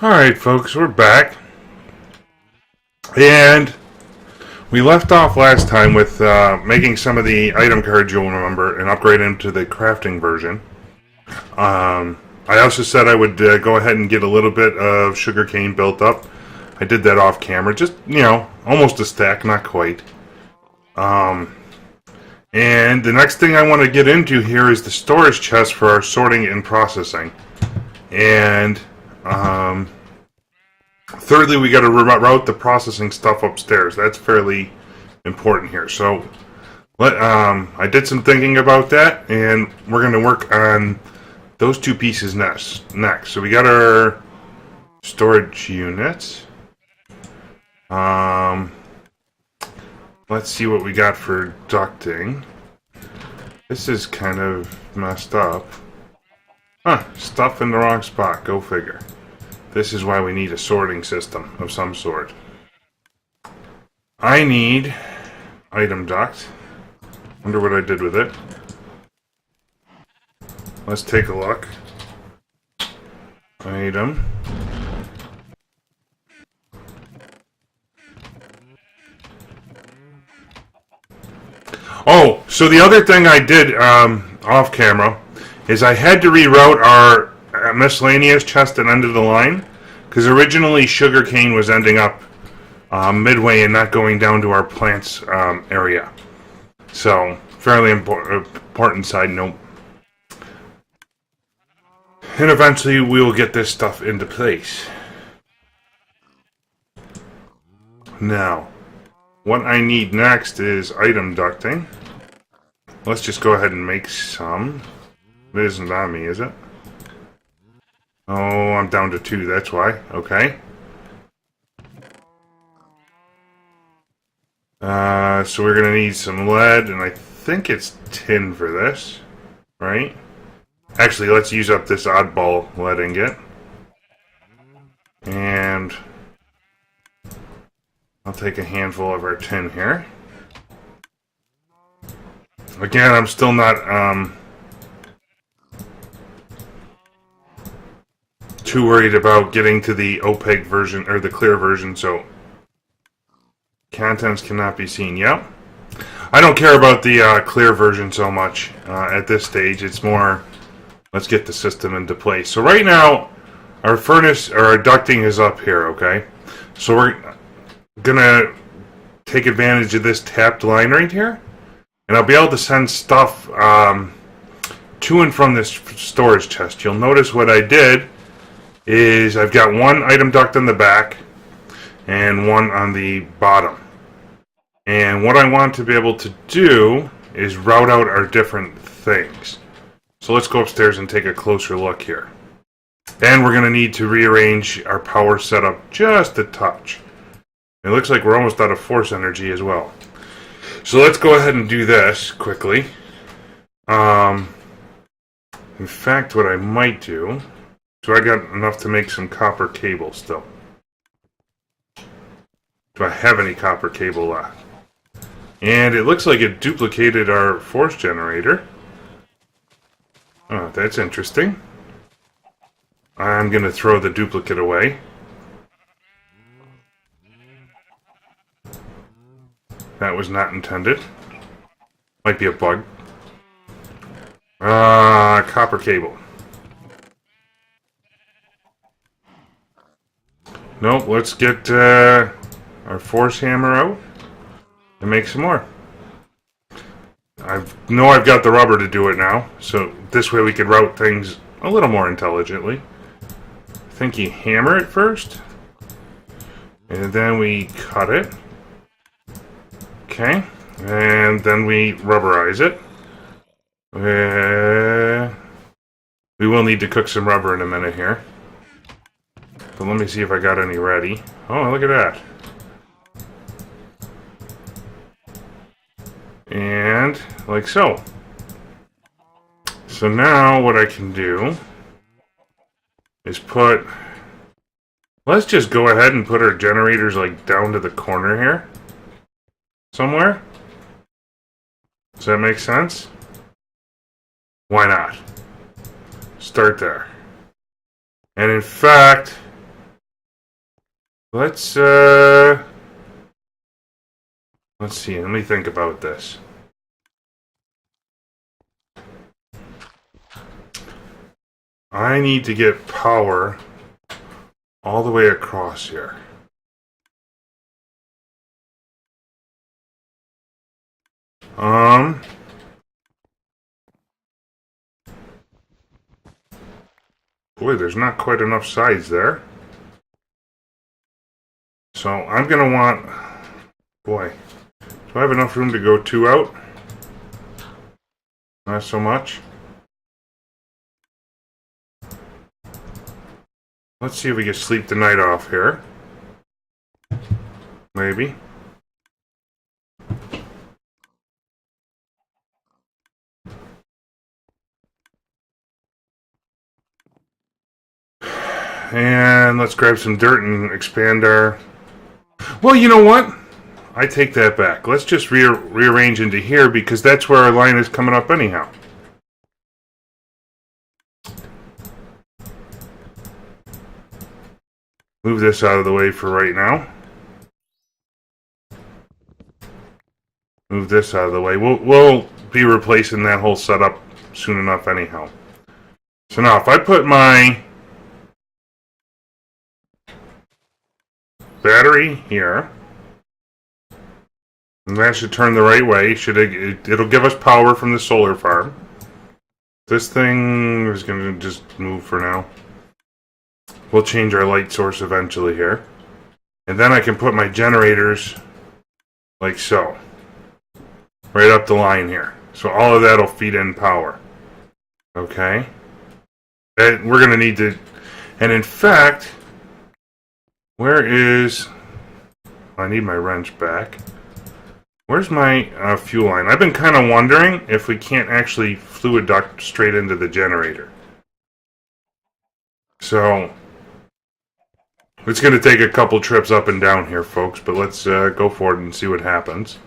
Alright folks, we're back. And we left off last time with making some of the item cards you'll remember and upgrade them to the crafting version. I also said I would go ahead and get a little bit of sugarcane built up. I did that off camera, just, almost a stack, not quite. And the next thing I want to get into here is the storage chest for our sorting and processing. And thirdly, we got to route the processing stuff upstairs. That's fairly important here. So I did some thinking about that, and we're going to work on those two pieces next. So we got our storage units. Let's see what we got for ducting. This is kind of messed up. Stuff in the wrong spot. Go figure. This is why we need a sorting system of some sort. I need item duct. Wonder what I did with it. Let's take a look. Item. Oh, so the other thing I did off camera is I had to reroute our miscellaneous chest at end of the line, because originally sugarcane was ending up midway and not going down to our plants area. So, fairly important side note. And eventually we will get this stuff into place. Now, what I need next is item ducting. Let's just go ahead and make some. It isn't on me, is it? Oh, I'm down to 2, that's why. Okay. So we're going to need some lead, and I think it's tin for this, right? Actually, let's use up this oddball lead ingot. And I'll take a handful of our tin here. Again, I'm still not too worried about getting to the opaque version or the clear version, so contents cannot be seen. Yep. I don't care about the clear version so much at this stage. It's more, let's get the system into place. So right now, our furnace or our ducting is up here, okay? So we're gonna take advantage of this tapped line right here, and I'll be able to send stuff to and from this storage chest. You'll notice what I did is I've got one item duct on the back and one on the bottom. And what I want to be able to do is route out our different things. So let's go upstairs and take a closer look here. And we're going to need to rearrange our power setup just a touch. It looks like we're almost out of force energy as well. So let's go ahead and do this quickly. In fact, what I might do... So I got enough to make some copper cable still. Do I have any copper cable left? And it looks like it duplicated our force generator. Oh, that's interesting. I'm going to throw the duplicate away. That was not intended. Might be a bug. Copper cable. Nope, let's get our force hammer out and make some more. I know I've got the rubber to do it now, so this way we could route things a little more intelligently. I think you hammer it first, and then we cut it. Okay, and then we rubberize it. We will need to cook some rubber in a minute here. So let me see if I got any ready. Oh, look at that. And like so. So now what I can do is put... Let's just go ahead and put our generators like down to the corner here. Somewhere. Does that make sense? Why not? Start there. And in fact, Let's see. Let me think about this. I need to get power all the way across here. Boy, there's not quite enough sides there. So I'm gonna want, boy, do I have enough room to go 2 out? Not so much. Let's see if we can sleep the night off here. Maybe. And let's grab some dirt and expand our... Well, you know what? I take that back. Let's just rearrange into here because that's where our line is coming up anyhow. Move this out of the way for right now. Move this out of the way. We'll be replacing that whole setup soon enough anyhow. So now if I put my battery here, and that should turn the right way. It'll give us power from the solar farm. This thing is going to just move for now. We'll change our light source eventually here. And then I can put my generators like so. Right up the line here. So all of that will feed in power. Okay? And we're going to need to... And in fact... Where is... I need my wrench back. Where's my fuel line? I've been kind of wondering if we can't actually fluid duct straight into the generator. So... It's going to take a couple trips up and down here, folks, but let's go for it and see what happens.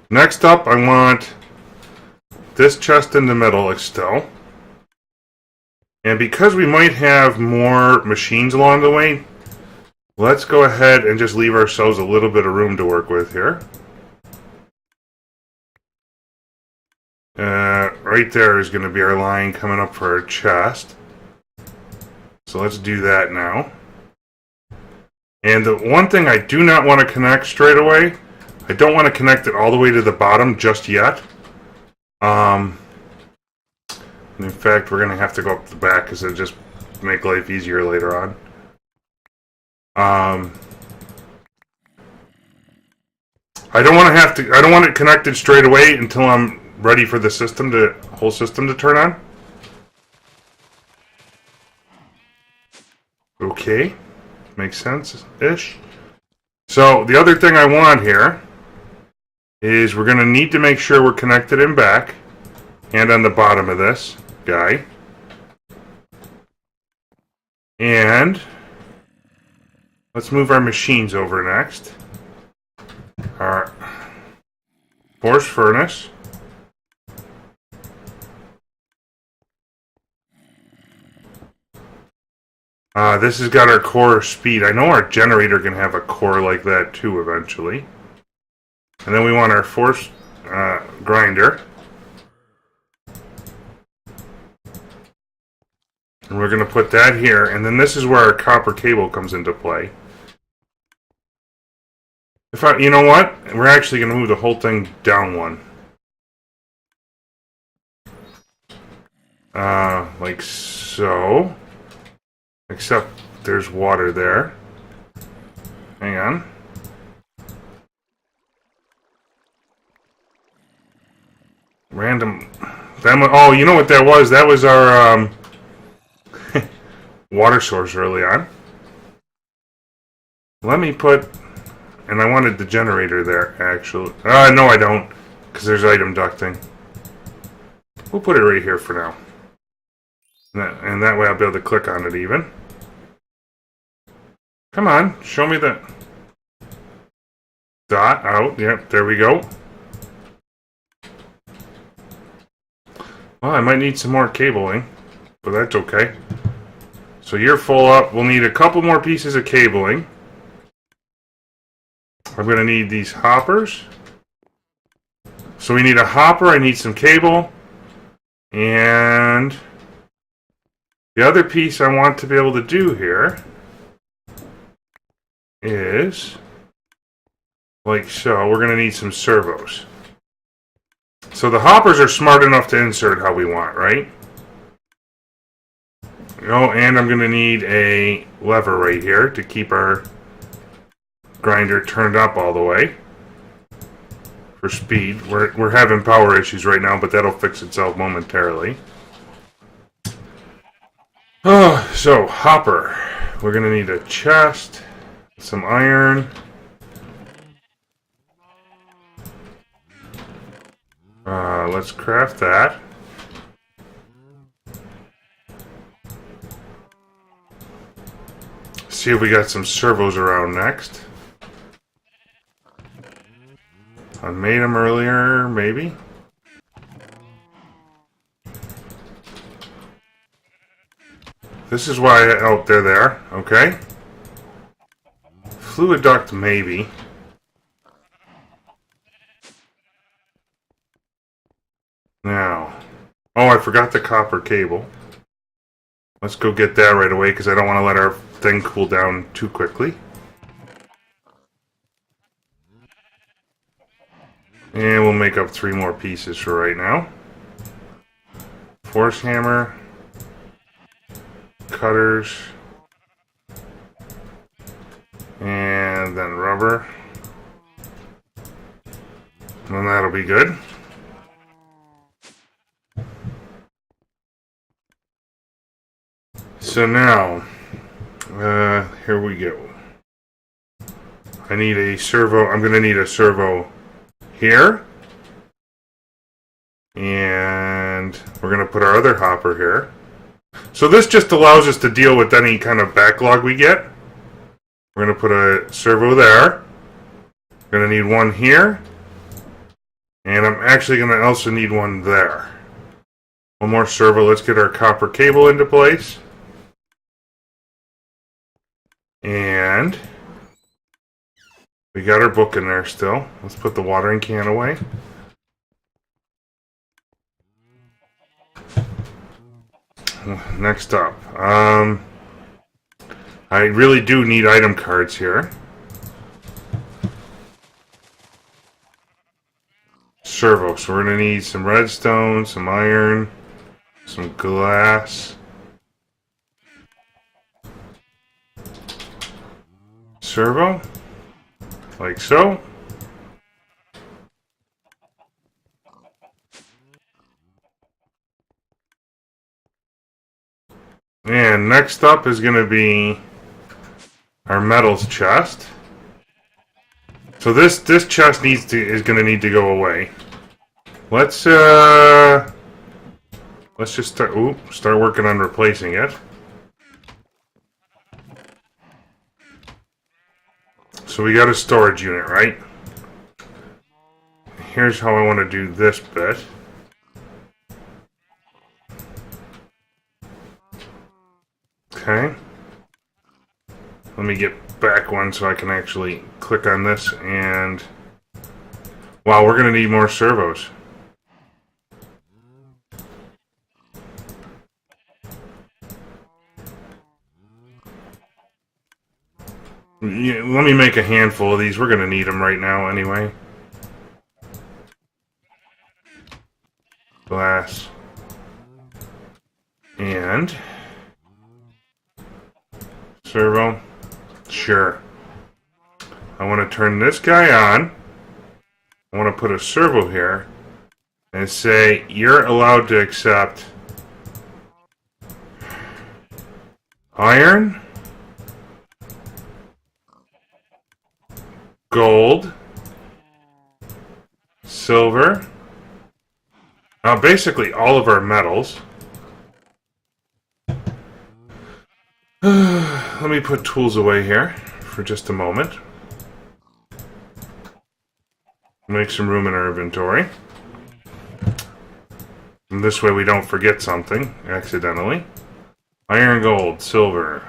Next up, I want this chest in the middle still. And because we might have more machines along the way, let's go ahead and just leave ourselves a little bit of room to work with here. Right there is going to be our line coming up for our chest. So let's do that now. And the one thing I do not want to connect straight away, I don't want to connect it all the way to the bottom just yet. In fact, we're going to have to go up the back because it'll just make life easier later on. I don't want it connected straight away until I'm ready for the whole system to turn on. Okay, makes sense-ish. So the other thing I want here is we're going to need to make sure we're connected in back and on the bottom of this guy. And let's move our machines over next. Our force furnace. This has got our core speed. I know our generator can have a core like that too eventually. And then we want our force grinder. And we're going to put that here. And then this is where our copper cable comes into play. You know what? We're actually going to move the whole thing down one. Like so. Except there's water there. Hang on. Random. Oh, you know what that was? That was our water source early on. Let me put... And I wanted the generator there, actually. No, I don't. Because there's item ducting. We'll put it right here for now. And that way I'll be able to click on it even. Come on, show me the dot out. Yep, there we go. Well, I might need some more cabling, but that's okay. So you're full up. We'll need a couple more pieces of cabling. I'm going to need these hoppers. So we need a hopper, I need some cable, and the other piece I want to be able to do here is, like so, we're going to need some servos. So the hoppers are smart enough to insert how we want, right? Oh, and I'm going to need a lever right here to keep our grinder turned up all the way. For speed. We're having power issues right now, but that'll fix itself momentarily. Oh, so hopper. We're gonna need a chest, some iron. Let's craft that. See if we got some servos around next. I made them earlier, maybe? This is why... Oh, they're there. Okay. Fluid duct, maybe. Now... Oh, I forgot the copper cable. Let's go get that right away, because I don't want to let our thing cool down too quickly. And we'll make up 3 more pieces for right now. Force hammer. Cutters. And then rubber. And that'll be good. So now, here we go. I need a servo. I'm going to need a servo here, and we're going to put our other hopper here. So this just allows us to deal with any kind of backlog we get. We're going to put a servo there. We're going to need one here, and I'm actually going to also need one there. One more servo. Let's get our copper cable into place. And we got our book in there still. Let's put the watering can away. Next up, I really do need item cards here. Servo, so we're going to need some redstone, some iron, some glass. Servo, like so. And next up is going to be our metals chest. So this chest is going to need to go away. Let's just start working on replacing it. So we got a storage unit, right? Here's how I want to do this bit. Okay. Let me get back one so I can actually click on this and... Wow, we're going to need more servos. Yeah, let me make a handful of these. We're going to need them right now anyway. Glass. And... servo. Sure. I want to turn this guy on. I want to put a servo here. And say, you're allowed to accept... iron... gold, silver, basically all of our metals. Let me put tools away here for just a moment. Make some room in our inventory. And this way we don't forget something accidentally. Iron, gold, silver,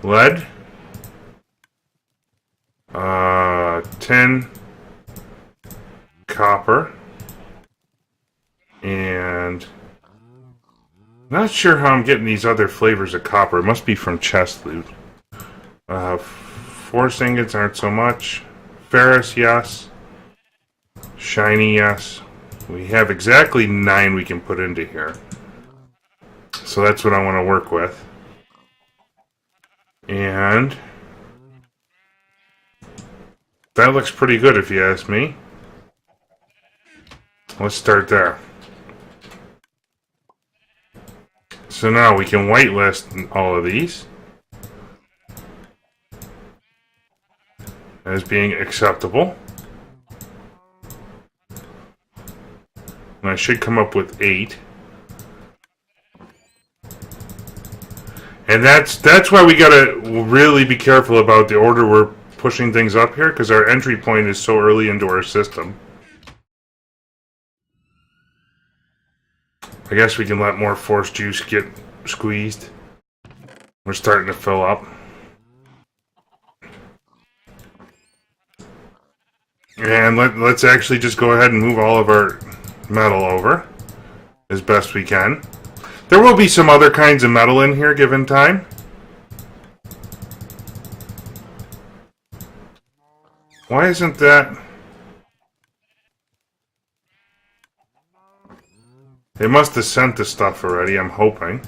lead, tin, copper, and not sure how I'm getting these other flavors of copper. It must be from chest loot. Force ingots aren't so much. Ferrous, yes. Shiny, yes. We have exactly 9 we can put into here. So that's what I want to work with. And that looks pretty good if you ask me. Let's start there. So now we can whitelist all of these as being acceptable. And I should come up with 8. And that's why we gotta really be careful about the order we're pushing things up here, because our entry point is so early into our system. I guess we can let more force juice get squeezed. We're starting to fill up. And let's actually just go ahead and move all of our metal over as best we can. There will be some other kinds of metal in here given time. Why isn't that? They must have sent the stuff already, I'm hoping.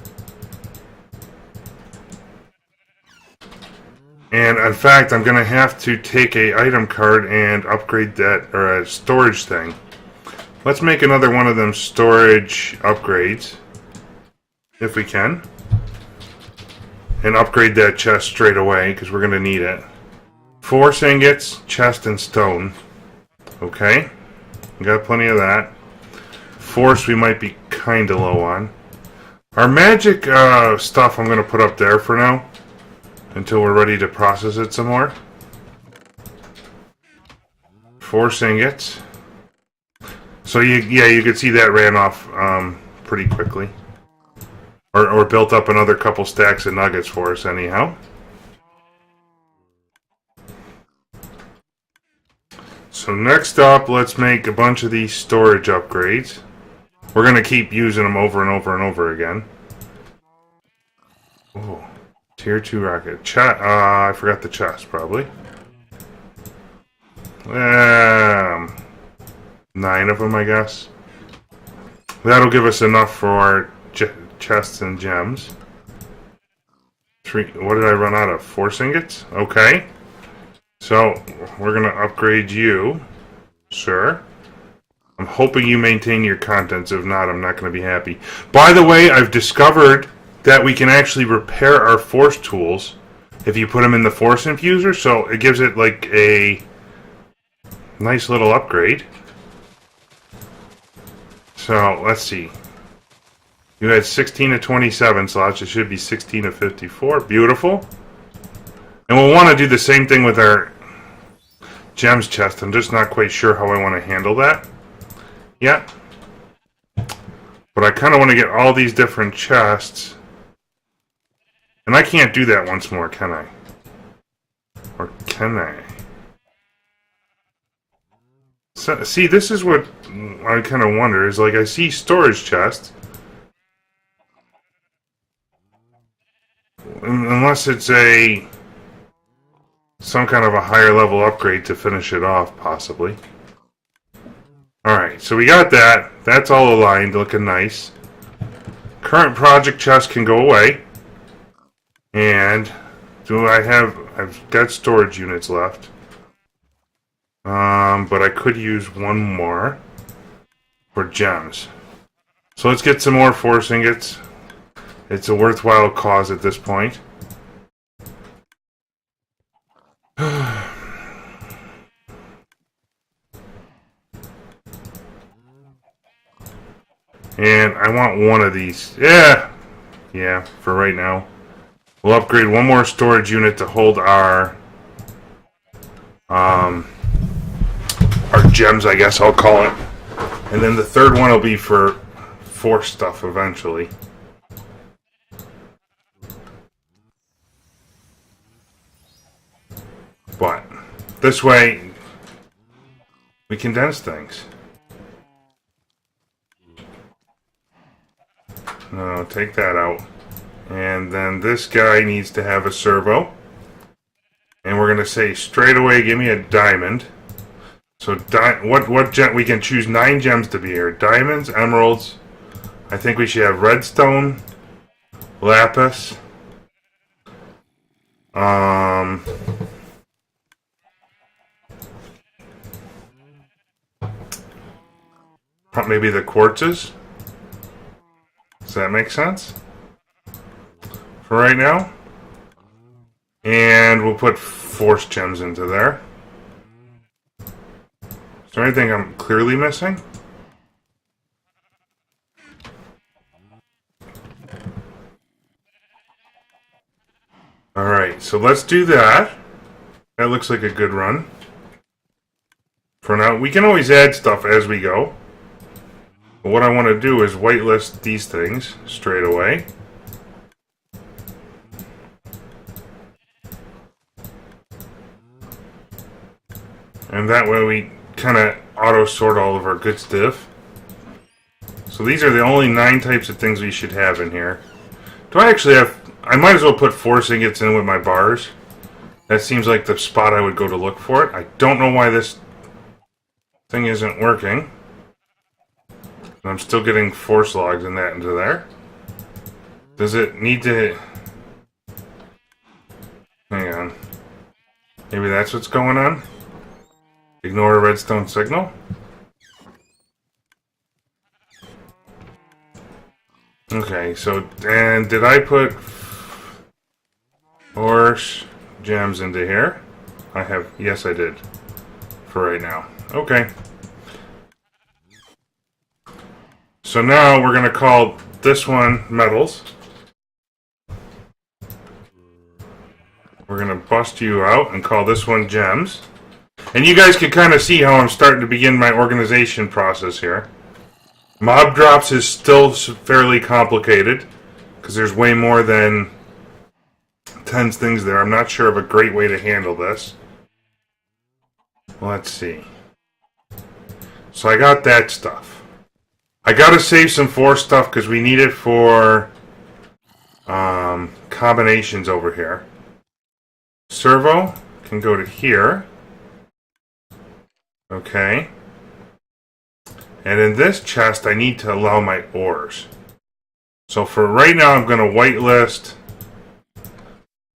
And in fact, I'm going to have to take a item card and upgrade that, or a storage thing. Let's make another one of them storage upgrades, if we can. And upgrade that chest straight away, because we're going to need it. 4 ingots, chest, and stone. Okay. We got plenty of that. Force we might be kind of low on. Our magic stuff I'm going to put up there for now, until we're ready to process it some more. 4 ingots. So you could see that ran off pretty quickly. Or built up another couple stacks of nuggets for us anyhow. So next up, let's make a bunch of these storage upgrades. We're going to keep using them over and over and over again. Oh, tier 2 rocket. I forgot the chest, probably. 9 of them, I guess. That'll give us enough for our chests and gems. 3. What did I run out of? 4 ingots? Okay. So, we're going to upgrade you, sir. I'm hoping you maintain your contents. If not, I'm not going to be happy. By the way, I've discovered that we can actually repair our force tools if you put them in the force infuser, so it gives it like a nice little upgrade. So, let's see. You had 16 of 27 slots. It should be 16 of 54. Beautiful. And we'll want to do the same thing with our gems chest. I'm just not quite sure how I want to handle that yet. But I kind of want to get all these different chests. And I can't do that once more, can I? Or can I? So, see, this is what I kind of wonder. Is like I see storage chests. Unless it's some kind of a higher level upgrade to finish it off, possibly. Alright, so we got that. That's all aligned, looking nice. Current project chest can go away. And I've got storage units left. But I could use one more for gems. So let's get some more force ingots. It's a worthwhile cause at this point. And I want one of these. Yeah, for right now. We'll upgrade one more storage unit to hold our gems, I guess I'll call it. And then the third one will be for force stuff eventually. This way, we condense things. No, take that out. And then this guy needs to have a servo. And we're going to say straight away, give me a diamond. So what gem? We can choose 9 gems to be here. Diamonds, emeralds. I think we should have redstone, lapis. Maybe the quartzes. Does that make sense? For right now. And we'll put force gems into there. Is there anything I'm clearly missing? Alright, so let's do that. That looks like a good run. For now, we can always add stuff as we go. But what I want to do is whitelist these things straight away. And that way we kind of auto-sort all of our good stuff. So these are the only 9 types of things we should have in here. Do I actually have... I might as well put force ingots in with my bars. That seems like the spot I would go to look for it. I don't know why this thing isn't working. I'm still getting force logs and that into there. Does it need to... Hang on. Maybe that's what's going on? Ignore a redstone signal? Okay, so... And did I put... Force gems into here? I have... Yes, I did. For right now. Okay. So now we're going to call this one metals. We're going to bust you out and call this one gems. And you guys can kind of see how I'm starting to begin my organization process here. Mob drops is still fairly complicated because there's way more than 10 things there. I'm not sure of a great way to handle this. Let's see. So I got that stuff. I gotta save some force stuff because we need it for combinations over here. Servo can go to here. Okay. And in this chest, I need to allow my ores. So for right now, I'm going to whitelist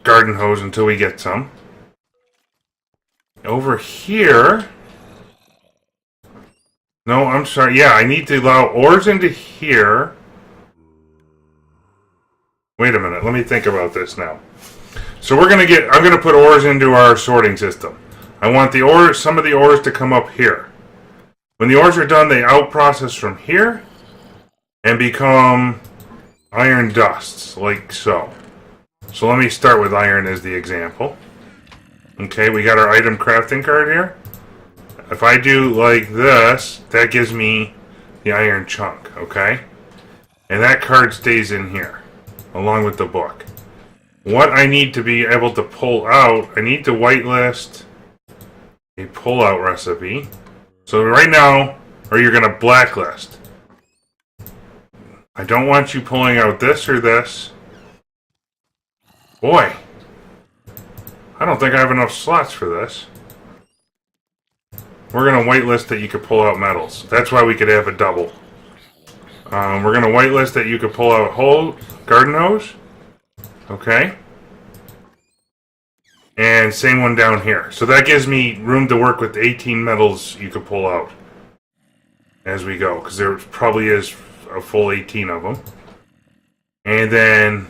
garden hose until we get some. Over here... No, I'm sorry. Yeah, I need to allow ores into here. Wait a minute. Let me think about this now. So we're going to get... I'm going to put ores into our sorting system. I want the ores, some of the ores to come up here. When the ores are done, they out-process from here and become iron dusts, like so. So let me start with iron as the example. Okay, we got our item crafting card here. If I do like this, that gives me the iron chunk, okay? And that card stays in here, along with the book. What I need to be able to pull out, I need to whitelist a pull-out recipe. So right now, or you're going to blacklist. I don't want you pulling out this or this. Boy, I don't think I have enough slots for this. We're going to whitelist that you could pull out metals. That's why we could have a double. We're going to whitelist that you could pull out whole garden hose. Okay. And same one down here. So that gives me room to work with 18 metals you could pull out as we go. Because there probably is a full 18 of them. And then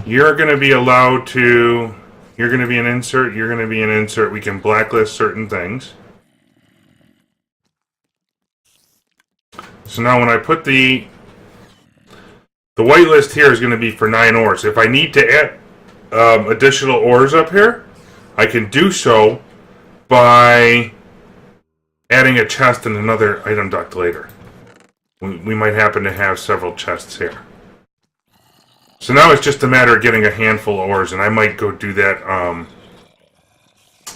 you're going to be allowed to... You're going to be an insert, you're going to be an insert. We can blacklist certain things. So now when I put the whitelist here is going to be for 9 ores. If I need to add additional ores up here, I can do so by adding a chest and another item duct later. We might happen to have several chests here. So now it's just a matter of getting a handful of ores, and I might go do that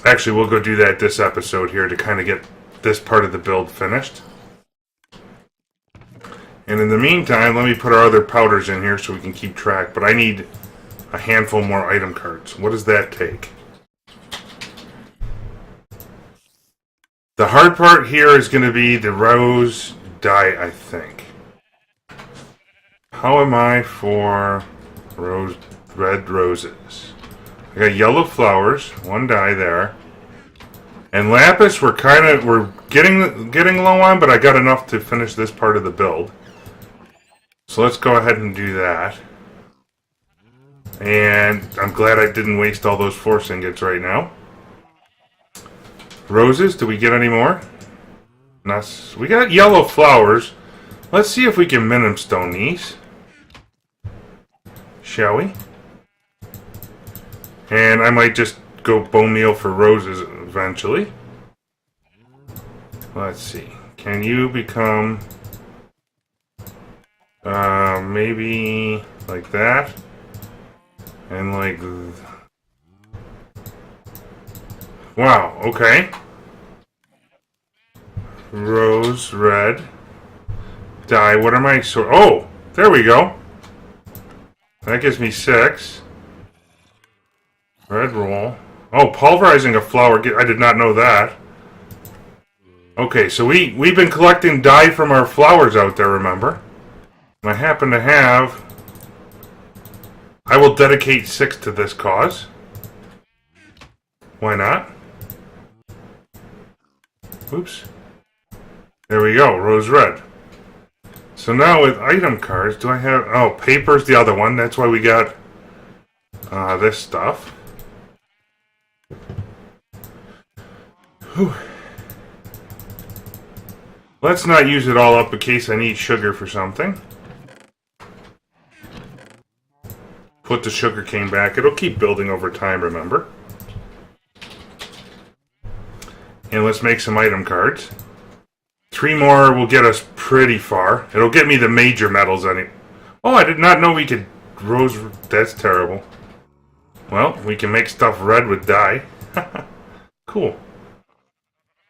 Actually, we'll go do that this episode here to kind of get this part of the build finished. And in the meantime, let me put our other powders in here so we can keep track. But I need a handful more item cards. What does that take? The hard part here is going to be the rose dye, I think. How am I for red roses? I got yellow flowers, one dye there. And lapis we're getting low on, but I got enough to finish this part of the build. So let's go ahead and do that. And I'm glad I didn't waste all those force ingots right now. Roses, do we get any more? We got yellow flowers. Let's see if we can minim stone these. Shall we? And I might just go bone meal for roses eventually. Let's see. Can you become... maybe like that, and like, wow, okay. Rose, red, dye, what am I, oh, there we go. That gives me 6. Red roll. Oh, pulverizing a flower, I did not know that. Okay, so we've been collecting dye from our flowers out there, remember? I happen to have... I will dedicate 6 to this cause. Why not? Oops. There we go, rose red. So now with item cards, do I have... Oh, paper's the other one. That's why we got this stuff. Whew. Let's not use it all up in case I need sugar for something. Put the sugar cane back. It'll keep building over time, remember? And let's make some item cards. 3 more will get us pretty far. It'll get me the major metals on it. Oh, I did not know we could rose... That's terrible. Well, we can make stuff red with dye. Cool.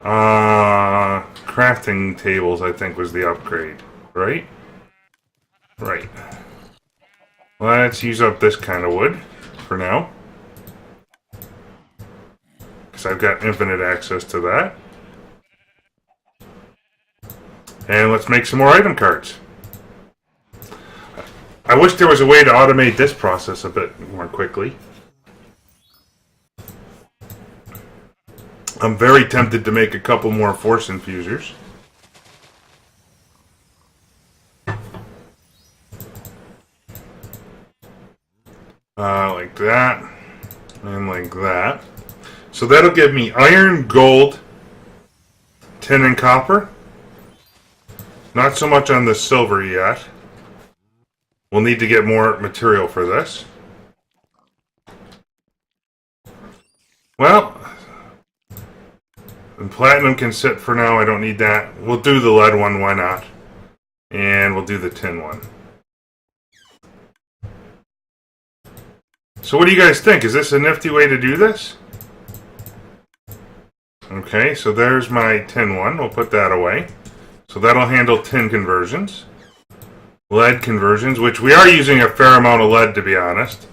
Crafting tables, I think, was the upgrade. Right? Right. Let's use up this kind of wood for now. Because I've got infinite access to that. And let's make some more item cards. I wish there was a way to automate this process a bit more quickly. I'm very tempted to make a couple more force infusers. Like that, and like that. So that'll give me iron, gold, tin, and copper. Not so much on the silver yet. We'll need to get more material for this. Well, and platinum can sit for now. I don't need that. We'll do the lead one, why not? And we'll do the tin one. So what do you guys think? Is this a nifty way to do this? Okay, so there's my tin one. We'll put that away. So that'll handle tin conversions. Lead conversions, which we are using a fair amount of lead, to be honest.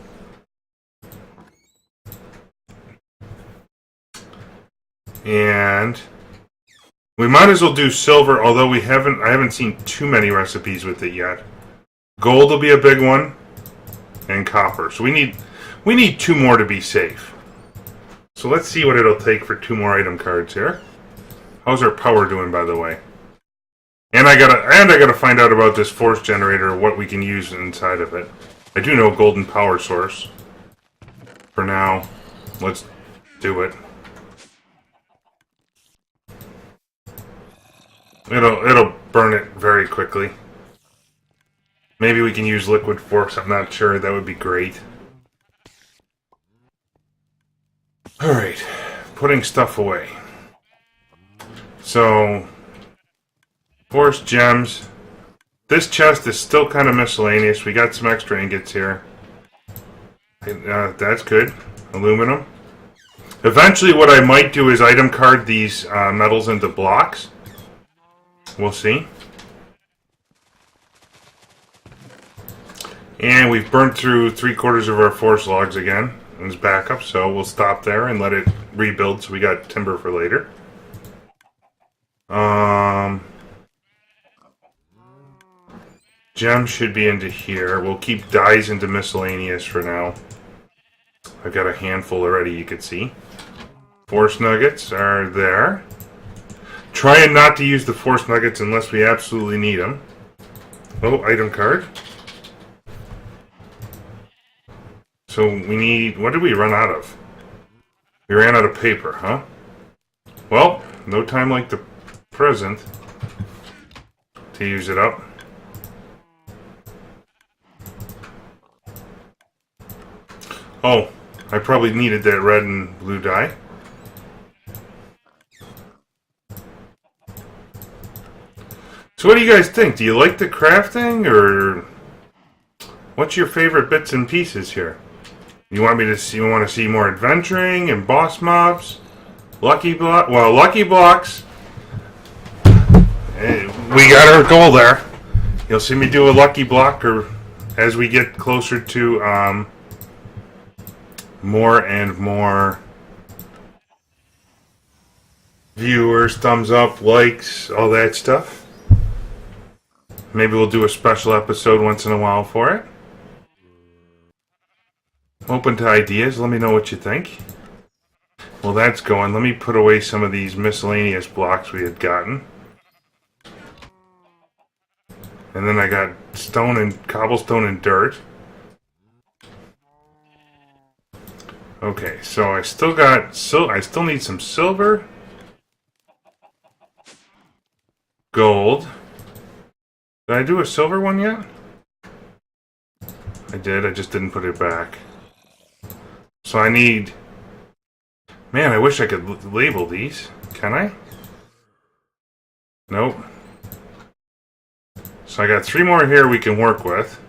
And we might as well do silver, although I haven't seen too many recipes with it yet. Gold will be a big one, and copper. So we need 2 more to be safe. So let's see what it'll take for 2 more item cards here. How's our power doing, by the way? And I gotta find out about this force generator, what we can use inside of it. I do know golden power source. For now, let's do it. It'll burn it very quickly. Maybe we can use liquid force, I'm not sure. That would be great. Alright, putting stuff away. So, force gems. This chest is still kind of miscellaneous. We got some extra ingots here. That's good. Aluminum. Eventually, what I might do is item card these metals into blocks. We'll see. And we've burnt through 3/4 of our forest logs again as backup, so we'll stop there and let it rebuild so we got timber for later. Gems should be into here. We'll keep dyes into miscellaneous for now. I've got a handful already, you can see. Force nuggets are there. Trying not to use the force nuggets unless we absolutely need them. Oh, item card. So we need... What did we run out of? We ran out of paper, huh? Well, no time like the present to use it up. Oh, I probably needed that red and blue dye. So what do you guys think? Do you like the crafting, or what's your favorite bits and pieces here? You want me to see? You want to see more adventuring and boss mobs? Lucky block? Well, lucky blocks. We got our goal there. You'll see me do a lucky block, or as we get closer to more and more viewers, thumbs up, likes, all that stuff. Maybe we'll do a special episode once in a while for it. Open to ideas. Let me know what you think. Well, that's going. Let me put away some of these miscellaneous blocks we had gotten. And then I got stone and cobblestone and dirt. Okay, so I still got I still need some silver, gold. Did I do a silver one yet? I did. I just didn't put it back. So I need... Man, I wish I could label these. Can I? Nope. So I got 3 more here we can work with.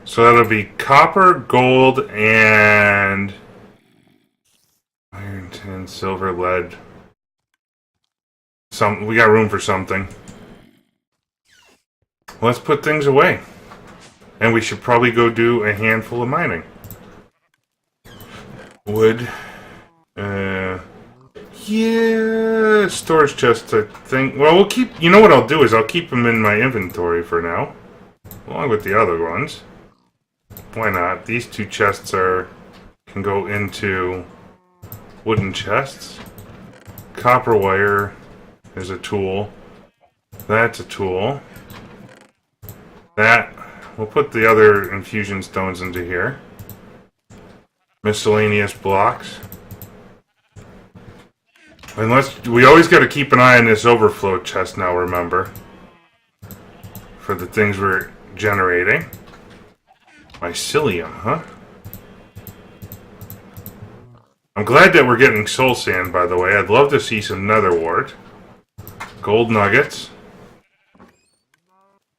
So that'll be copper, gold, and... iron, tin, silver, lead. We got room for something. Let's put things away. And we should probably go do a handful of mining. Wood. Yeah, storage chest, I think. Well, we'll keep... You know what I'll do is I'll keep them in my inventory for now. Along with the other ones. Why not? These 2 chests can go into wooden chests. Copper wire is a tool. That's a tool. We'll put the other infusion stones into here. Miscellaneous blocks. We always got to keep an eye on this overflow chest now, remember. For the things we're generating. Mycelium, huh? I'm glad that we're getting soul sand, by the way. I'd love to see some nether wart. Gold nuggets.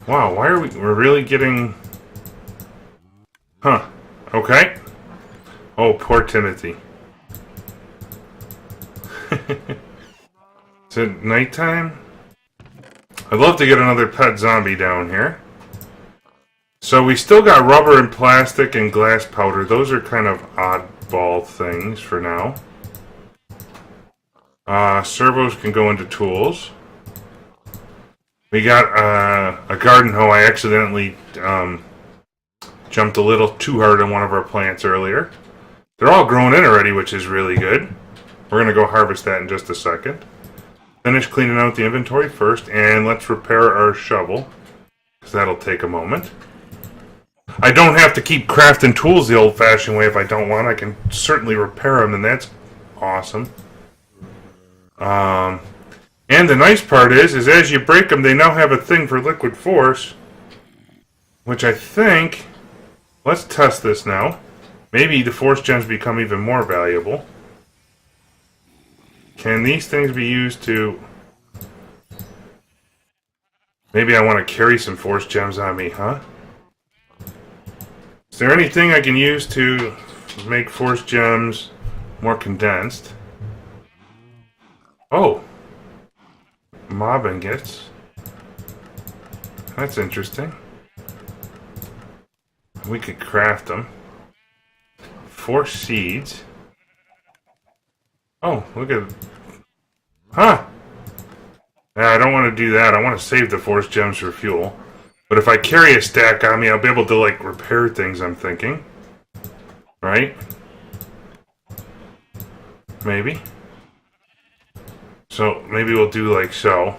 Wow, why are we're really getting... Huh. Okay. Oh, poor Timothy. Is it nighttime? I'd love to get another pet zombie down here. So we still got rubber and plastic and glass powder. Those are kind of oddball things for now. Servos can go into tools. We got a garden hoe. I accidentally jumped a little too hard on one of our plants earlier. They're all grown in already, which is really good. We're going to go harvest that in just a second. Finish cleaning out the inventory first, and let's repair our shovel, because that'll take a moment. I don't have to keep crafting tools the old-fashioned way if I don't want. I can certainly repair them, and that's awesome. And the nice part is as you break them, they now have a thing for liquid force, which I think... Let's test this now. Maybe the force gems become even more valuable. Can these things be used to... Maybe I want to carry some force gems on me, huh? Is there anything I can use to make force gems more condensed? Oh, mob ingots. That's interesting. We could craft them. 4 seeds. Oh, look at... Huh! Yeah, I don't want to do that. I want to save the force gems for fuel. But if I carry a stack on me, I'll be able to, like, repair things, I'm thinking. Right? Maybe. So, maybe we'll do like so.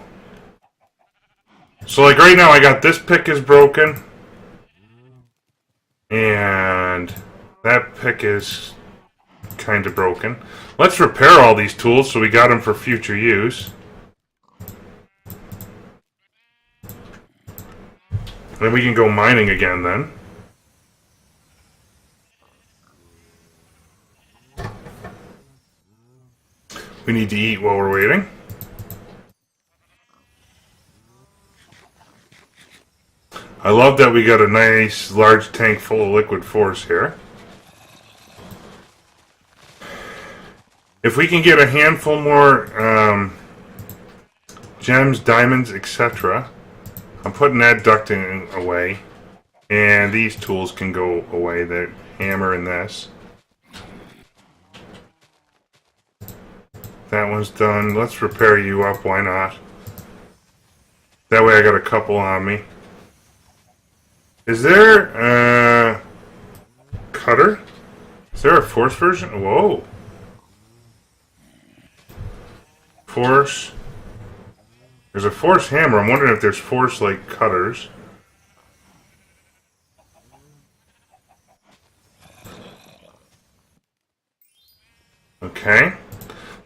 So, like, right now I got this pick is broken. And that pick is kind of broken. Let's repair all these tools so we got them for future use. Then we can go mining again then. We need to eat while we're waiting. I love that we got a nice large tank full of liquid force here. If we can get a handful more gems, diamonds, etc., I'm putting that ducting away. And these tools can go away, the hammer and this. That one's done. Let's repair you up, why not? That way I got a couple on me. Is there a cutter? Is there a force version? Whoa. Force. There's a force hammer. I'm wondering if there's force like cutters. Okay.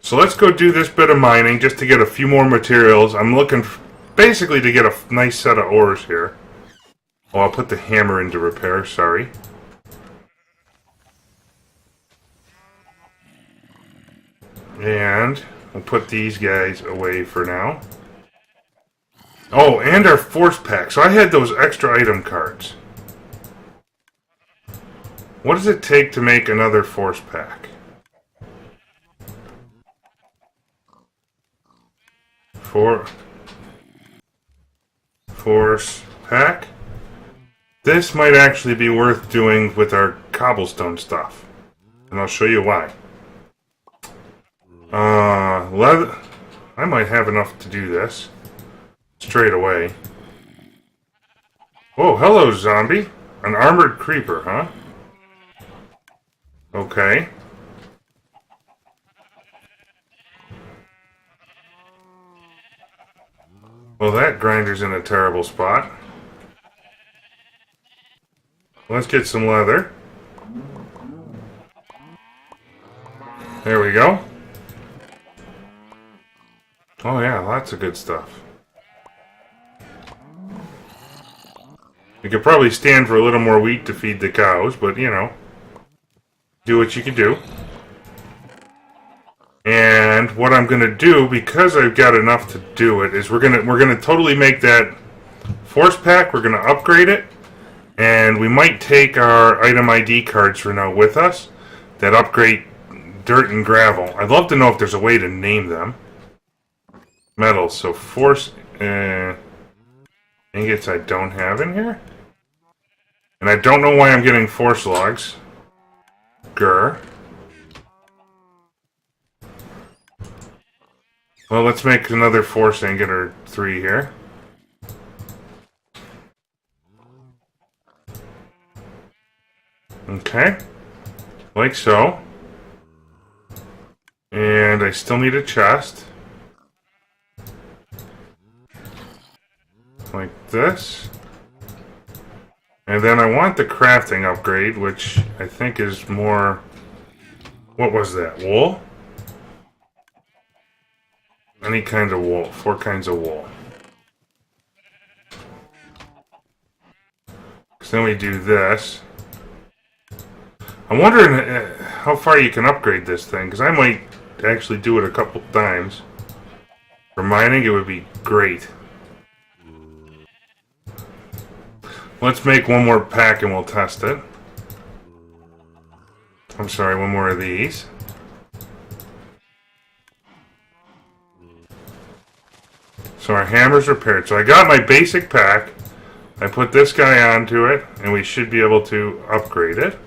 So let's go do this bit of mining just to get a few more materials. I'm looking basically to get a nice set of ores here. Oh, I'll put the hammer into repair, sorry. And we'll put these guys away for now. Oh, and our force pack. So I had those extra item cards. What does it take to make another force pack? Force pack. This might actually be worth doing with our cobblestone stuff. And I'll show you why. Leather. I might have enough to do this. Straight away. Whoa, hello, zombie. An armored creeper, huh? Okay. Well, that grinder's in a terrible spot. Let's get some leather. There we go. Oh yeah, lots of good stuff. We could probably stand for a little more wheat to feed the cows, but you know, do what you can do. And what I'm gonna do, because I've got enough to do it, is we're gonna totally make that force pack. We're gonna upgrade it, and we might take our item ID cards for now with us that upgrade dirt and gravel. I'd love to know if there's a way to name them. Metals. So force ingots I don't have in here. And I don't know why I'm getting force logs. Grr. Well, let's make another force ingot or 3 here. Okay. Like so. And I still need a chest. Like this. And then I want the crafting upgrade, which I think is more... What was that? Wool? Any kind of wool. 4 kinds of wool. So then we do this. I'm wondering how far you can upgrade this thing, because I might actually do it a couple times. For mining, it would be great. Let's make one more pack and we'll test it. I'm sorry, one more of these. So our hammer's repaired. So I got my basic pack. I put this guy onto it, and we should be able to upgrade it.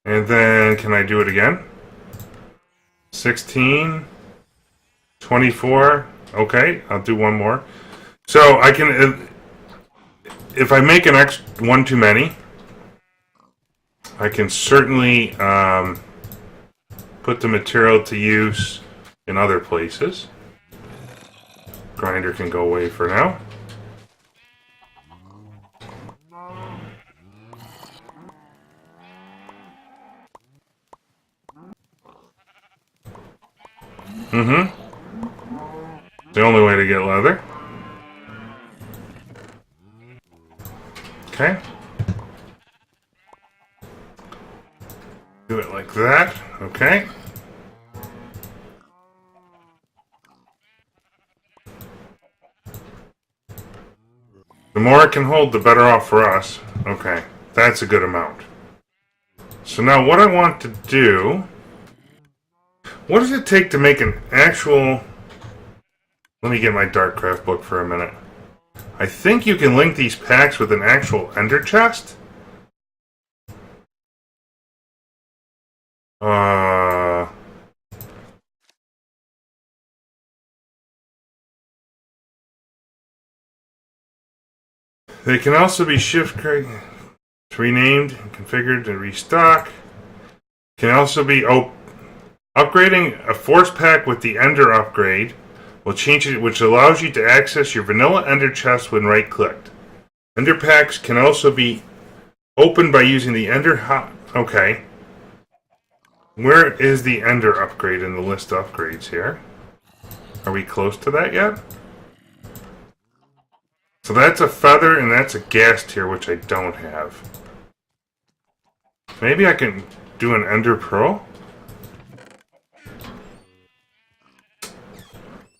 And then, can I do it again? 16, 24. Okay, I'll do one more. So I can, if I make an extra one too many, I can certainly put the material to use in other places. Grinder can go away for now. The only way to get leather. Okay. Do it like that. Okay. The more it can hold, the better off for us. Okay. That's a good amount. So now what I want to do... What does it take to make an actual... Let me get my Darkcraft book for a minute. I think you can link these packs with an actual ender chest. They can also be renamed, configured, and restock. Can also be upgrading a force pack with the ender upgrade will change it, which allows you to access your vanilla ender chest when right-clicked. Ender packs can also be opened by using the ender okay. Where is the ender upgrade in the list of upgrades here? Are we close to that yet? So that's a feather and that's a gas tier, which I don't have. Maybe I can do an ender pearl?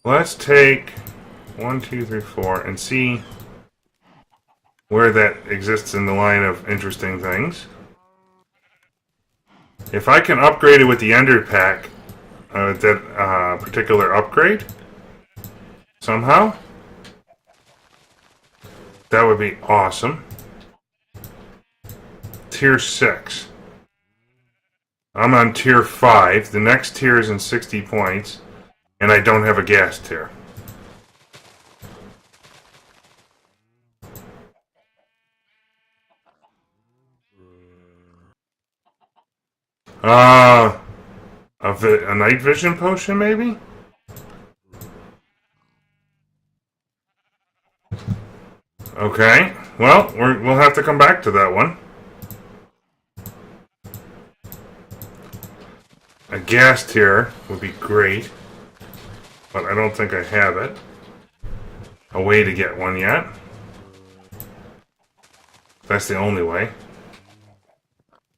Let's take 1, 2, 3, 4 and see where that exists in the line of interesting things. If I can upgrade it with the ender pack, that particular upgrade, somehow, that would be awesome. Tier 6. I'm on tier 5. The next tier is in 60 points. And I don't have a gas tier. A night vision potion, maybe? Okay. Well, we'll have to come back to that one. A gas tier would be great. But I don't think I have it. A way to get one yet. That's the only way.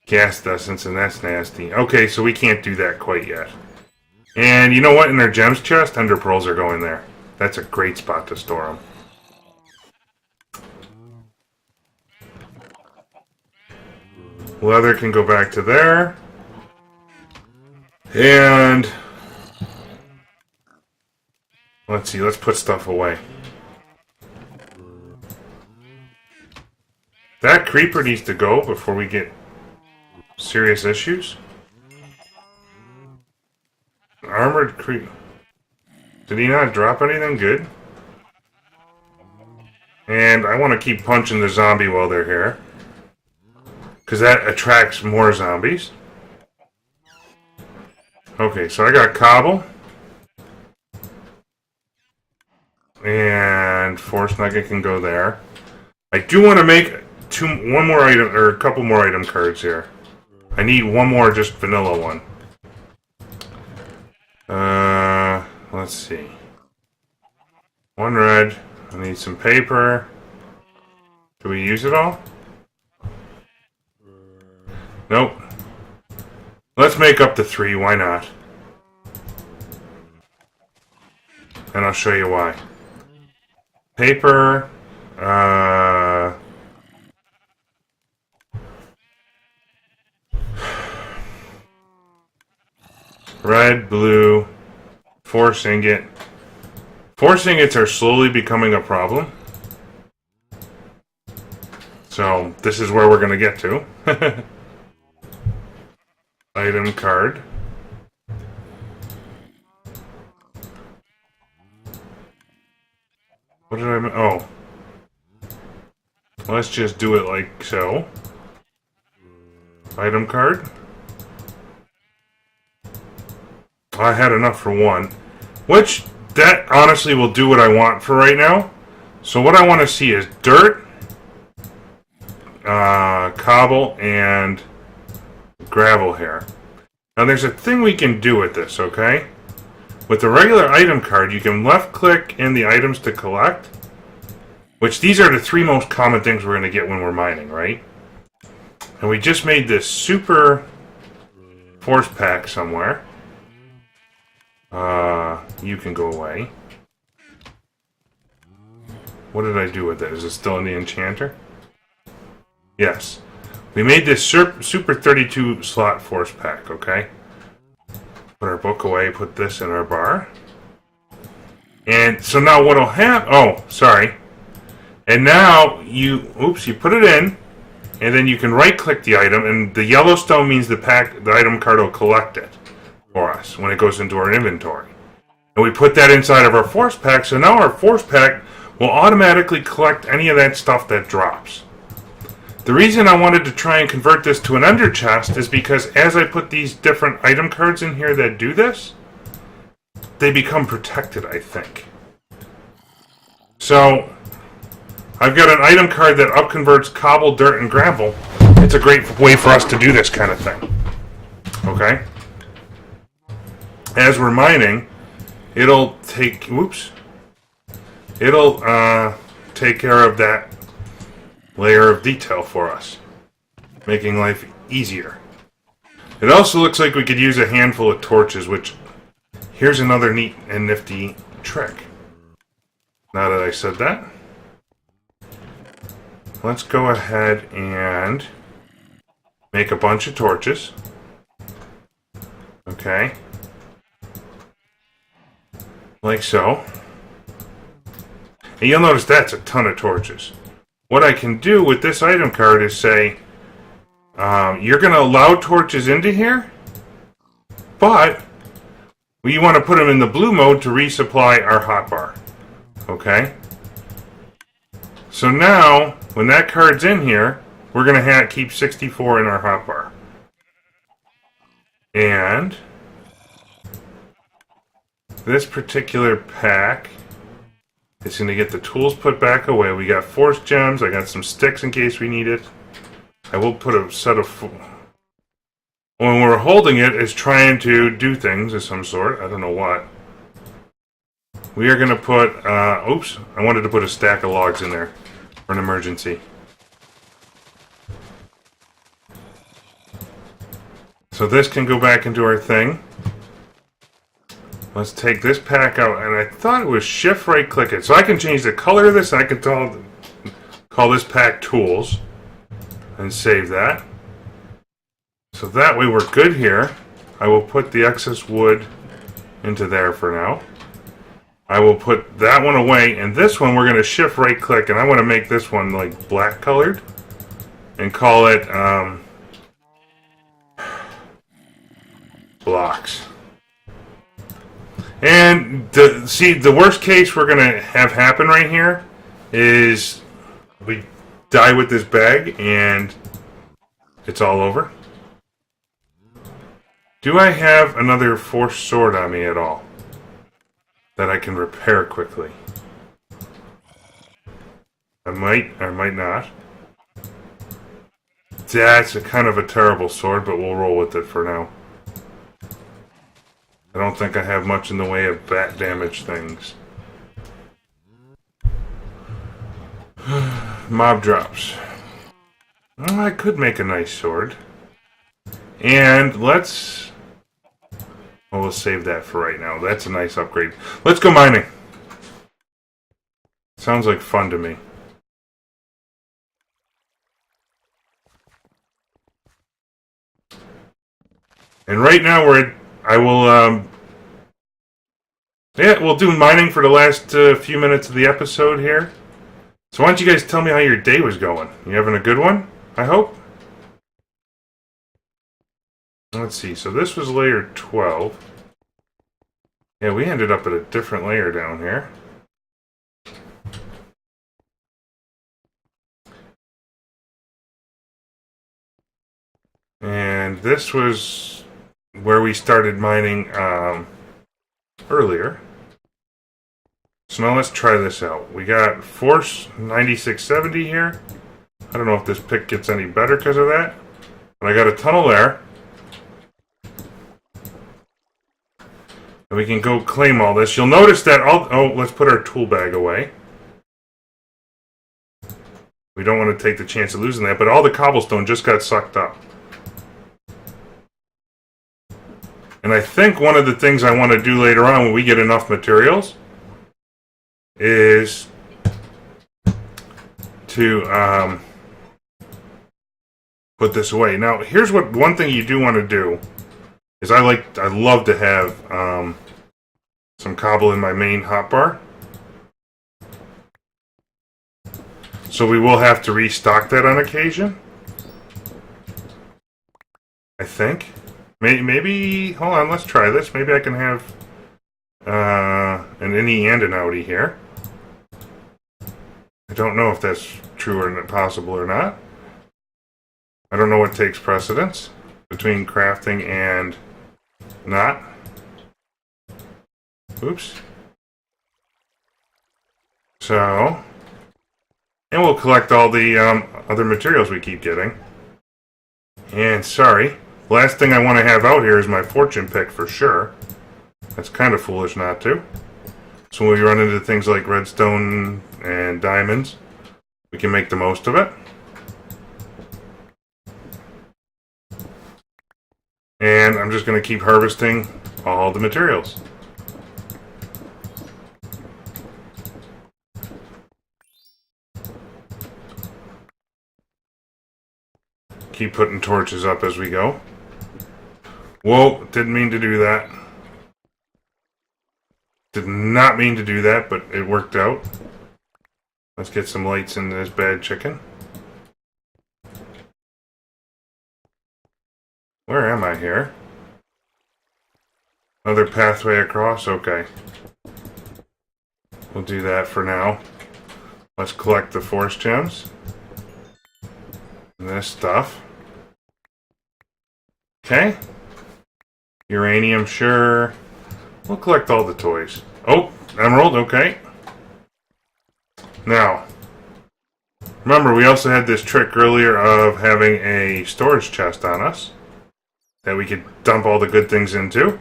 Gas essence, and that's nasty. Okay, so we can't do that quite yet. And you know what? In their gems chest, ender pearls are going there. That's a great spot to store them. Leather can go back to there. And... let's see, let's put stuff away. That creeper needs to go before we get serious issues. Armored creeper. Did he not drop anything good? And I want to keep punching the zombie while they're here, because that attracts more zombies. Okay, so I got cobble. And Force Nugget can go there. I do want to make one more item, or a couple more item cards here. I need one more just vanilla one. Let's see. One red. I need some paper. Do we use it all? Nope. Let's make up to 3, why not? And I'll show you why. Paper, red, blue, force ingot, Force ingots are slowly becoming a problem. So this is where we're going to get to. Item card. What did I... Oh. Let's just do it like so. Item card. I had enough for one. Which, that honestly will do what I want for right now. So what I want to see is dirt, cobble, and gravel here. Now there's a thing we can do with this, okay? With the regular item card, you can left click in the items to collect. Which these are the three most common things we're going to get when we're mining, right? And we just made this super force pack somewhere. You can go away. What did I do with it? Is it still in the enchanter? Yes. We made this super 32 slot force pack, okay? Put our book away, put this in our bar. And so now what'll happen... Oh, sorry. And now you put it in, and then you can right-click the item, and the yellow stone means the item card will collect it for us when it goes into our inventory. And we put that inside of our force pack, so now our force pack will automatically collect any of that stuff that drops. The reason I wanted to try and convert this to an ender chest is because as I put these different item cards in here that do this, they become protected, I think. So I've got an item card that upconverts cobble, dirt, and gravel. It's a great way for us to do this kind of thing. Okay? As we're mining, it'll take... It'll take care of that layer of detail for us, making life easier. It also looks like we could use a handful of torches, which... Here's another neat and nifty trick. Now that I said that, let's go ahead and make a bunch of torches. Okay. Like so. And you'll notice that's a ton of torches. What I can do with this item card is say, you're going to allow torches into here, but we want to put them in the blue mode to resupply our hotbar. Okay? So now, when that card's in here, we're going to keep 64 in our hotbar. And this particular pack is going to get the tools put back away. We got force gems. I got some sticks in case we need it. I will put a set of... When we're holding it, it's trying to do things of some sort. I don't know what. We are going to put... I wanted to put a stack of logs in there for an emergency. So this can go back into our thing. Let's take this pack out, and I thought it was shift right click it. So I can change the color of this, and I can call this pack tools and save that. So that way we're good here. I will put the excess wood into there for now. I will put that one away, and this one we're going to shift right click, and I want to make this one like black colored and call it blocks. And the worst case we're going to have happen right here is we die with this bag and it's all over. Do I have another forced sword on me at all that I can repair quickly? I might not. That's kind of a terrible sword, but we'll roll with it for now. I don't think I have much in the way of bat damage things. Mob drops. Well, I could make a nice sword. And let's... Well, we'll save that for right now. That's a nice upgrade. Let's go mining. Sounds like fun to me. And right now I will Yeah, we'll do mining for the last few minutes of the episode here. So why don't you guys tell me how your day was going? You having a good one, I hope? Let's see, so this was layer 12. Yeah, we ended up at a different layer down here. And this was where we started mining earlier. So now let's try this out. We got Force 9670 here. I don't know if this pick gets any better because of that. But I got a tunnel there. And we can go claim all this. You'll notice that let's put our tool bag away. We don't want to take the chance of losing that, but all the cobblestone just got sucked up. And I think one of the things I want to do later on when we get enough materials is to put this away. Now, here's what one thing you do want to do is I love to have some cobble in my main hotbar. So we will have to restock that on occasion. I think. Maybe, hold on, let's try this. Maybe I can have an innie and an outie here. I don't know if that's true or possible or not. I don't know what takes precedence between crafting and not. Oops. So, and we'll collect all the other materials we keep getting. And sorry, last thing I want to have out here is my fortune pick for sure. That's kind of foolish not to. So when we run into things like redstone and diamonds, we can make the most of it. And I'm just going to keep harvesting all the materials. Keep putting torches up as we go. Whoa, didn't mean to do that. Did not mean to do that, but it worked out. Let's get some lights into this bad chicken. Where am I here? Another pathway across? Okay. We'll do that for now. Let's collect the force gems. And this stuff. Okay. Uranium, sure. We'll collect all the toys. Oh, emerald, okay. Now, remember we also had this trick earlier of having a storage chest on us that we could dump all the good things into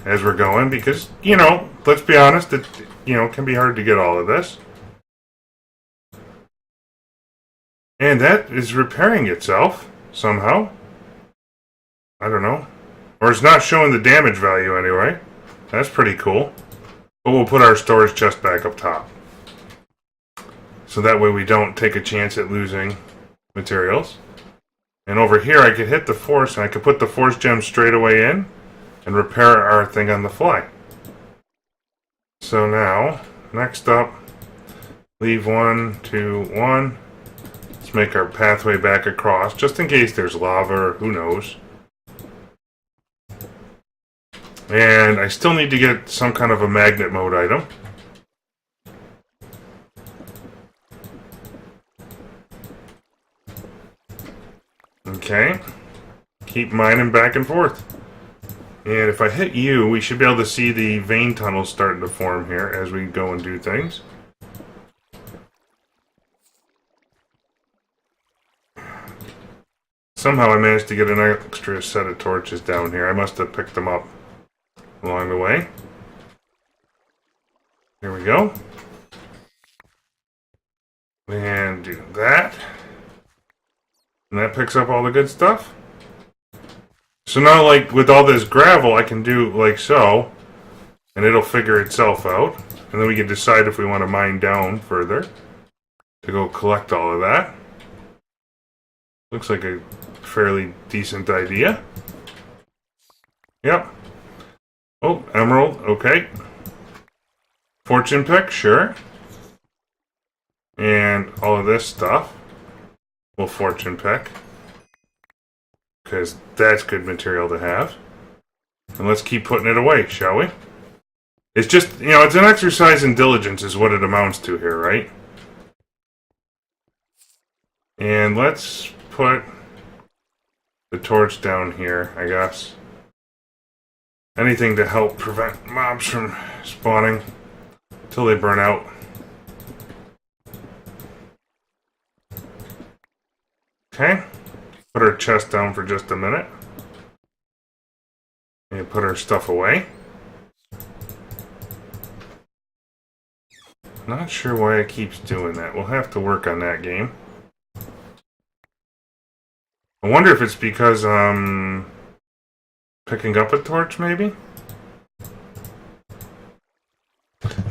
as we're going, because, you know, let's be honest, it can be hard to get all of this. And that is repairing itself somehow. I don't know. Or it's not showing the damage value anyway. That's pretty cool. But we'll put our storage chest back up top. So that way we don't take a chance at losing materials. And over here I could hit the force and I could put the force gem straight away in and repair our thing on the fly. So now, next up, leave 1, 2, 1. Let's make our pathway back across, just in case there's lava or who knows. And I still need to get some kind of a magnet mode item. Okay. Keep mining back and forth. And if I hit you, we should be able to see the vein tunnels starting to form here as we go and do things. Somehow I managed to get an extra set of torches down here. I must have picked them up along the way. Here we go. And do that. And that picks up all the good stuff. So now, like, with all this gravel, I can do like so, and it'll figure itself out. And then we can decide if we want to mine down further to go collect all of that. Looks like a fairly decent idea. Yep. Oh, emerald, okay. Fortune pick, sure. And all of this stuff we'll fortune pick. Because that's good material to have. And let's keep putting it away, shall we? It's just, it's an exercise in diligence is what it amounts to here, right? And let's put the torch down here, I guess. Anything to help prevent mobs from spawning until they burn out. Okay. Put our chest down for just a minute. And put our stuff away. Not sure why it keeps doing that. We'll have to work on that game. I wonder if it's because I'm picking up a torch, maybe?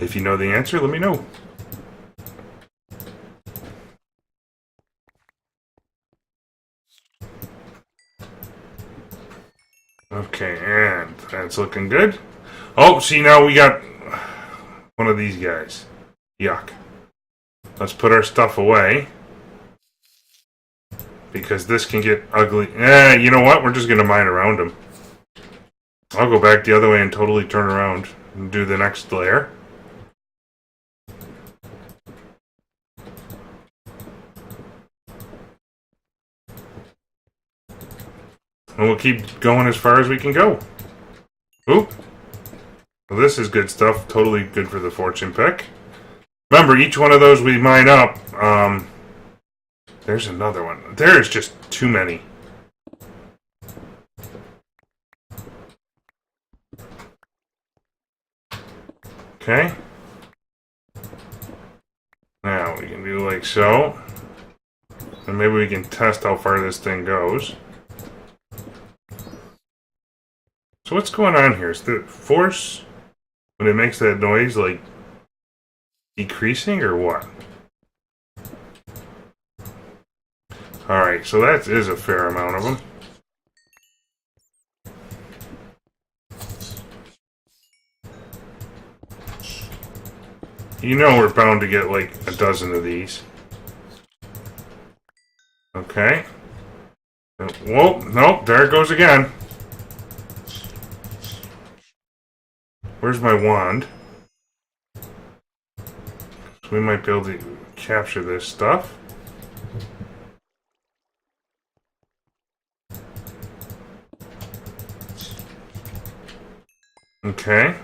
If you know the answer, let me know. Okay, and that's looking good. Oh, see, now we got one of these guys. Yuck. Let's put our stuff away. Because this can get ugly. You know what? We're just going to mine around them. I'll go back the other way and totally turn around and do the next layer. And we'll keep going as far as we can go. Oop. Well, this is good stuff. Totally good for the fortune pick. Remember, each one of those we mine up. There's another one. There's just too many. Okay. Now we can do like so. And maybe we can test how far this thing goes. So what's going on here? Is the force, when it makes that noise, like, decreasing or what? Alright, so that is a fair amount of them. You know we're bound to get like a dozen of these. Okay. Whoa, nope, there it goes again. Where's my wand? So we might be able to capture this stuff. Okay.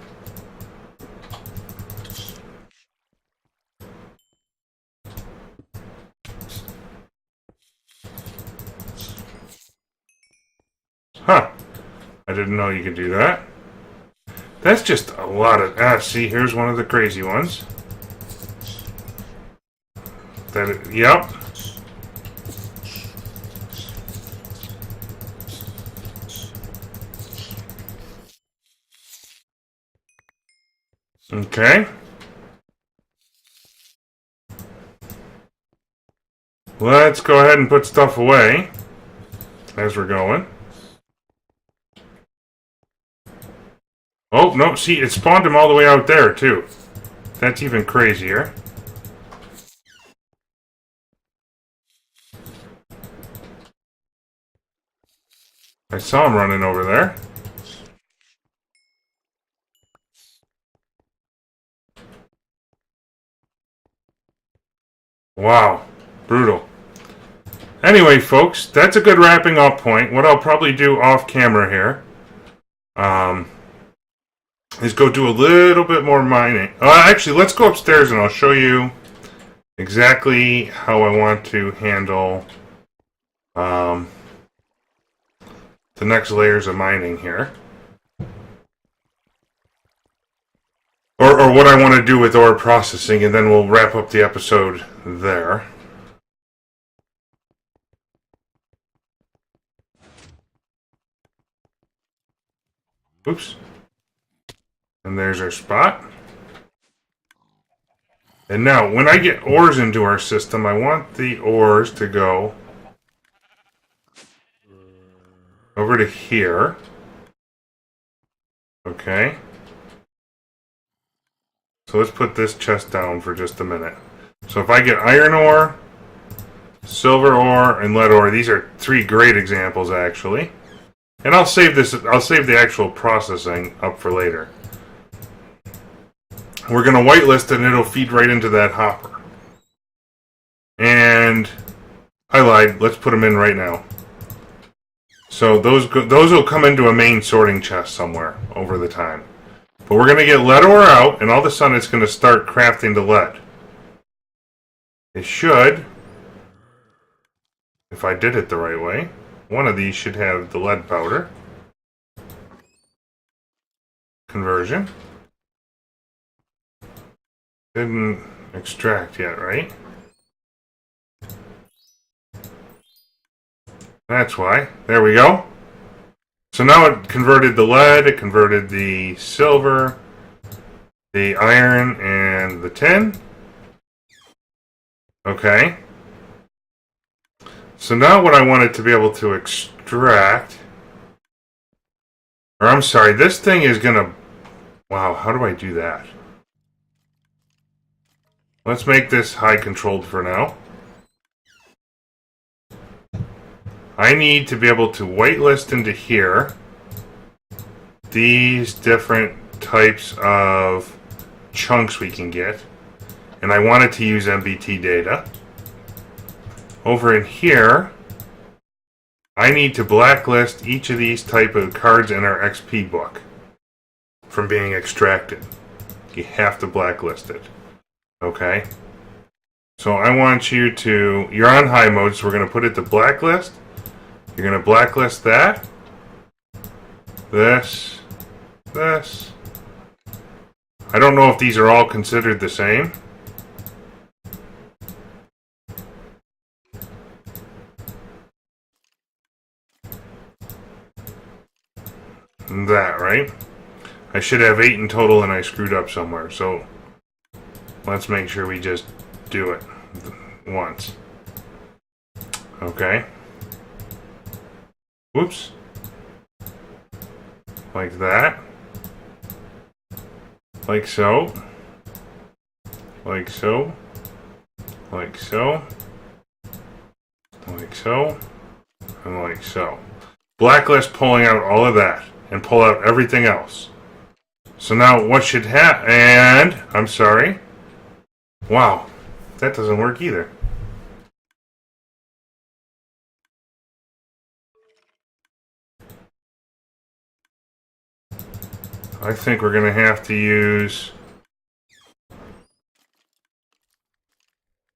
Huh. I didn't know you could do that. That's just a lot of... see, here's one of the crazy ones. Yep. Okay. Let's go ahead and put stuff away as we're going. Oh, no, see, it spawned him all the way out there, too. That's even crazier. I saw him running over there. Wow. Brutal. Anyway, folks, that's a good wrapping up point. What I'll probably do off camera here is go do a little bit more mining. Actually, let's go upstairs and I'll show you exactly how I want to handle the next layers of mining here. Or what I want to do with ore processing, and then we'll wrap up the episode there. Oops. And there's our spot. And now, when I get ores into our system, I want the ores to go over to here. Okay. So let's put this chest down for just a minute. So if I get iron ore, silver ore, and lead ore, these are 3 great examples actually. And I'll save the actual processing up for later. We're going to whitelist it and it'll feed right into that hopper. And I lied, let's put them in right now. So those will come into a main sorting chest somewhere over the time. But we're going to get lead ore out, and all of a sudden it's going to start crafting the lead. It should, if I did it the right way, one of these should have the lead powder conversion. Didn't extract yet, right? That's why. There we go. So now it converted the lead, it converted the silver, the iron, and the tin. Okay. So now what I want it to be able to extract... Or I'm sorry, this thing is gonna... Wow, how do I do that? Let's make this high controlled for now. I need to be able to whitelist into here these different types of chunks we can get. And I wanted to use MBT data. Over in here, I need to blacklist each of these type of cards in our XP book from being extracted. You have to blacklist it. Okay? So I want you to... You're on high mode, so we're going to put it to blacklist. You're going to blacklist that. This. This. I don't know if these are all considered the same. That, right? I should have 8 in total and I screwed up somewhere. So let's make sure we just do it once. Okay. Whoops. Like that. Like so. Like so. Like so. Like so. And like so. Blacklist pulling out all of that. And pull out everything else. So now what should happen? And, I'm sorry. Wow. That doesn't work either. I think we're going to have to use...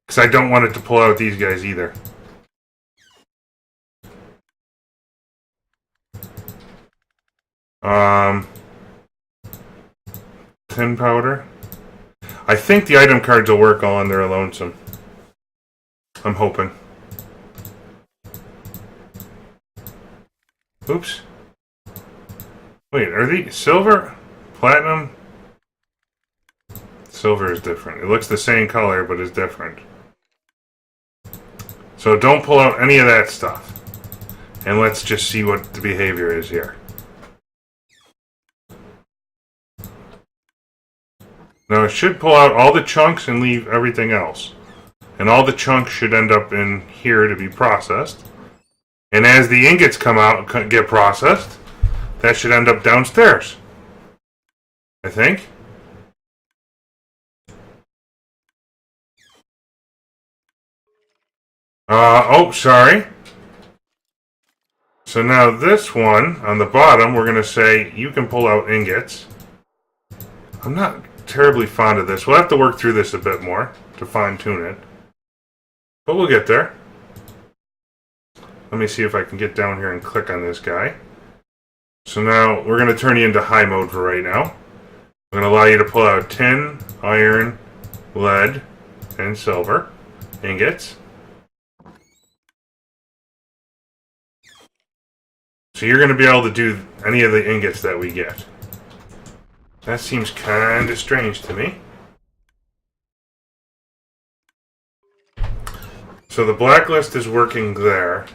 Because I don't want it to pull out these guys either. Tin powder. I think the item cards will work all on their lonesome. I'm hoping. Oops. Wait, are these silver? Platinum? Silver is different. It looks the same color, but it's different. So don't pull out any of that stuff. And let's just see what the behavior is here. Now it should pull out all the chunks and leave everything else. And all the chunks should end up in here to be processed. And as the ingots come out and get processed, that should end up downstairs. I think. Oh, sorry. So now this one, on the bottom, we're going to say, you can pull out ingots. I'm not terribly fond of this. We'll have to work through this a bit more to fine-tune it. But we'll get there. Let me see if I can get down here and click on this guy. So now we're going to turn you into high mode for right now. I'm going to allow you to pull out tin, iron, lead, and silver ingots. So you're going to be able to do any of the ingots that we get. That seems kind of strange to me. So the blacklist is working there.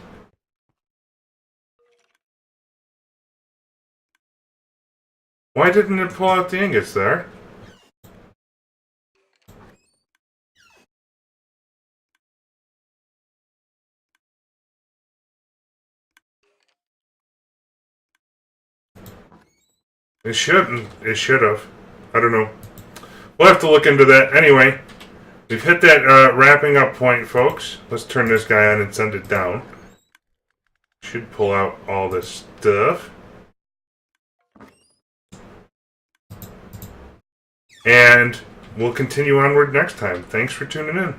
Why didn't it pull out the ingots there? It shouldn't. It should have. I don't know. We'll have to look into that. Anyway, we've hit that wrapping up point, folks. Let's turn this guy on and send it down. Should pull out all this stuff. And we'll continue onward next time. Thanks for tuning in.